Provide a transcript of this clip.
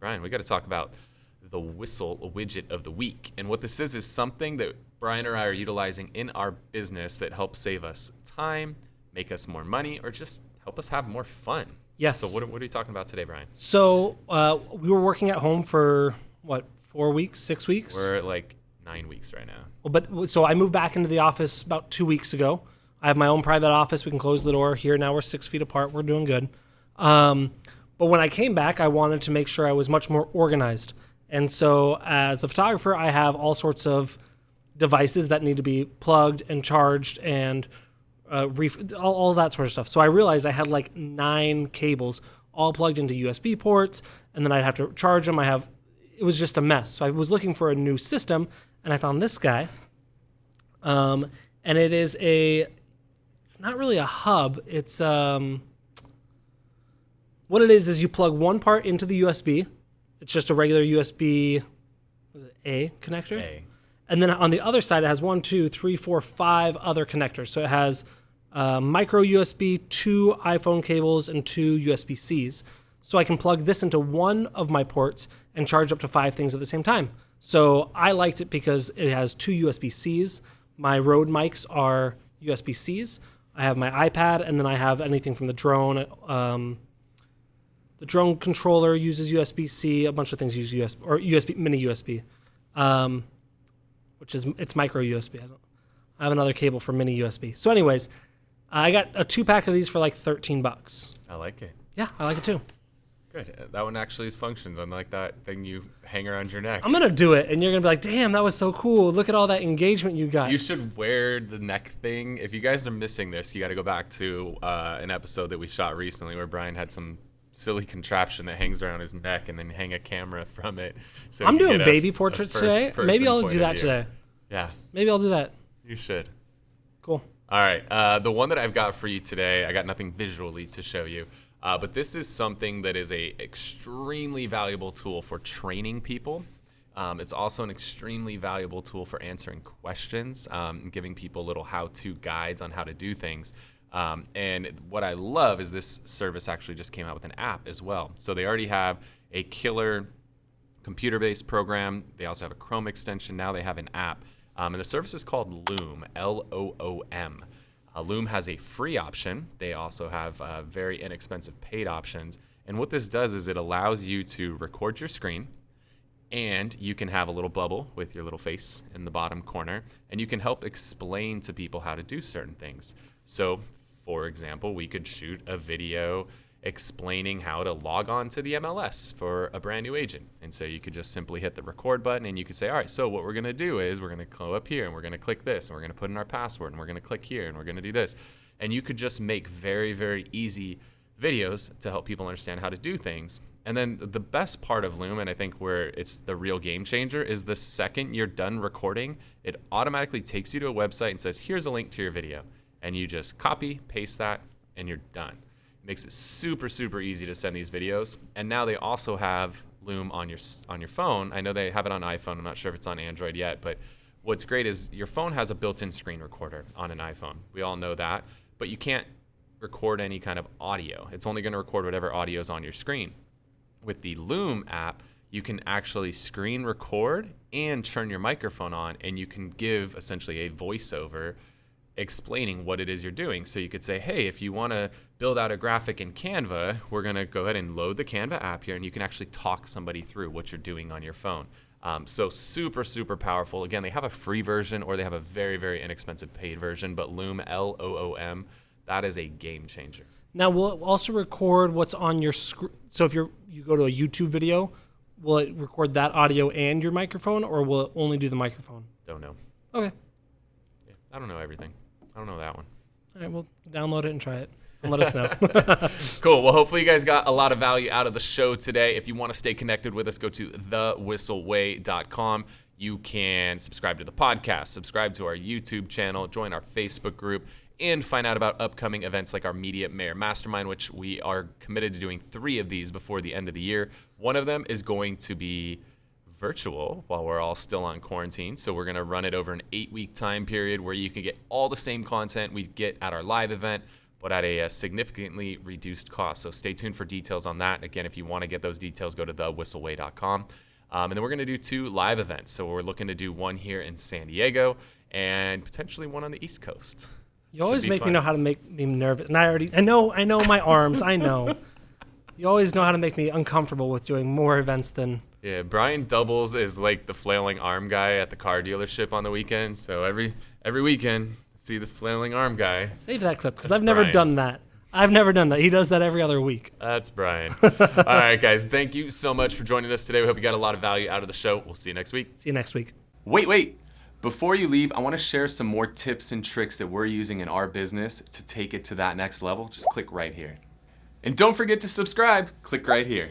Bryan, we got to talk about the Whissel Widget of the week. And what this is something that Bryan and I are utilizing in our business that helps save us time, make us more money, or just help us have more fun. Yes. So what are you talking about today, Bryan? So we were working at home for, 4 weeks, 6 weeks? We're at like 9 weeks right now. Well, so I moved back into the office about 2 weeks ago. I have my own private office. We can close the door here. Now we're 6 feet apart. We're doing good. But when I came back, I wanted to make sure I was much more organized. And so as a photographer, I have all sorts of devices that need to be plugged and charged and all that sort of stuff. So I realized I had like 9 cables all plugged into USB ports, and then I'd have to charge them. It was just a mess. So I was looking for a new system, and I found this guy. And it's not really a hub. It's what it is you plug one part into the USB. It's just a regular USB, A connector? A. And then on the other side, it has 1, 2, 3, 4, 5 other connectors. So it has micro USB, 2 iPhone cables, and 2 USB-Cs. So I can plug this into one of my ports and charge up to 5 things at the same time. So I liked it because it has 2 USB-Cs. My Rode mics are USB-Cs. I have my iPad, and then I have anything from the drone. The drone controller uses USB-C. A bunch of things use USB or USB mini USB, which is it's micro USB. I have another cable for mini USB. So, anyways, I got a 2-pack of these for like $13. I like it. Yeah, I like it too. Good. That one actually functions, unlike that thing you hang around your neck. I'm gonna do it, and you're gonna be like, "Damn, that was so cool! Look at all that engagement you got." You should wear the neck thing. If you guys are missing this, you got to go back to an episode that we shot recently where Bryan had some silly contraption that hangs around his neck and then hang a camera from it. So I'm doing baby portraits today. Maybe I'll do that today. Yeah. Maybe I'll do that. You should. Cool. All right. The one that I've got for you today, I got nothing visually to show you. But this is something that is a extremely valuable tool for training people. It's also an extremely valuable tool for answering questions, giving people little how-to guides on how to do things. And what I love is this service actually just came out with an app as well. So they already have a killer computer-based program. They also have a Chrome extension. Now they have an app. And the service is called Loom, Loom. Loom has a free option. They also have very inexpensive paid options. And what this does is it allows you to record your screen, and you can have a little bubble with your little face in the bottom corner, and you can help explain to people how to do certain things. So, for example, we could shoot a video explaining how to log on to the MLS for a brand new agent. And so you could just simply hit the record button, and you could say, all right, so what we're going to do is we're going to go up here, and we're going to click this, and we're going to put in our password, and we're going to click here, and we're going to do this. And you could just make very, very easy videos to help people understand how to do things. And then the best part of Loom, and I think where it's the real game changer, is the second you're done recording, it automatically takes you to a website and says, here's a link to your video. And you just copy, paste that, and you're done. It makes it super, super easy to send these videos. And now they also have Loom on your phone. I know they have it on iPhone. I'm not sure if it's on Android yet. But what's great is your phone has a built-in screen recorder on an iPhone. We all know that. But you can't record any kind of audio. It's only going to record whatever audio is on your screen. With the Loom app, you can actually screen record and turn your microphone on, and you can give essentially a voiceover explaining what it is you're doing. So you could say, hey, if you want to build out a graphic in Canva, we're going to go ahead and load the Canva app here, and you can actually talk somebody through what you're doing on your phone. So super, super powerful. Again, they have a free version, or they have a very, very inexpensive paid version, but Loom, Loom, that is a game changer. Now, will it also record what's on your screen? So if you go to a YouTube video, will it record that audio and your microphone, or will it only do the microphone? Don't know. Okay. Yeah, I don't know everything. I don't know that one. All right, we'll download it and try it. And let us know. Cool. Well, hopefully you guys got a lot of value out of the show today. If you want to stay connected with us, go to thewhisselway.com. You can subscribe to the podcast, subscribe to our YouTube channel, join our Facebook group, and find out about upcoming events like our Media Mayor Mastermind, which we are committed to doing 3 of these before the end of the year. One of them is going to be virtual while we're all still on quarantine. So we're going to run it over an 8-week time period where you can get all the same content we get at our live event, but at a significantly reduced cost. So stay tuned for details on that. Again, if you want to get those details, go to thewhisselway.com. And then we're going to do 2 live events. So we're looking to do one here in San Diego and potentially one on the East Coast. You always make me know how to make me nervous. And I know my arms. I know. You always know how to make me uncomfortable with doing more events than... Yeah, Brian doubles as like the flailing arm guy at the car dealership on the weekend. So every weekend, see this flailing arm guy. Save that clip, because I've never done that. I've never done that. He does that every other week. That's Brian. All right, guys. Thank you so much for joining us today. We hope you got a lot of value out of the show. We'll see you next week. See you next week. Wait. Before you leave, I want to share some more tips and tricks that we're using in our business to take it to that next level. Just click right here. And don't forget to subscribe. Click right here.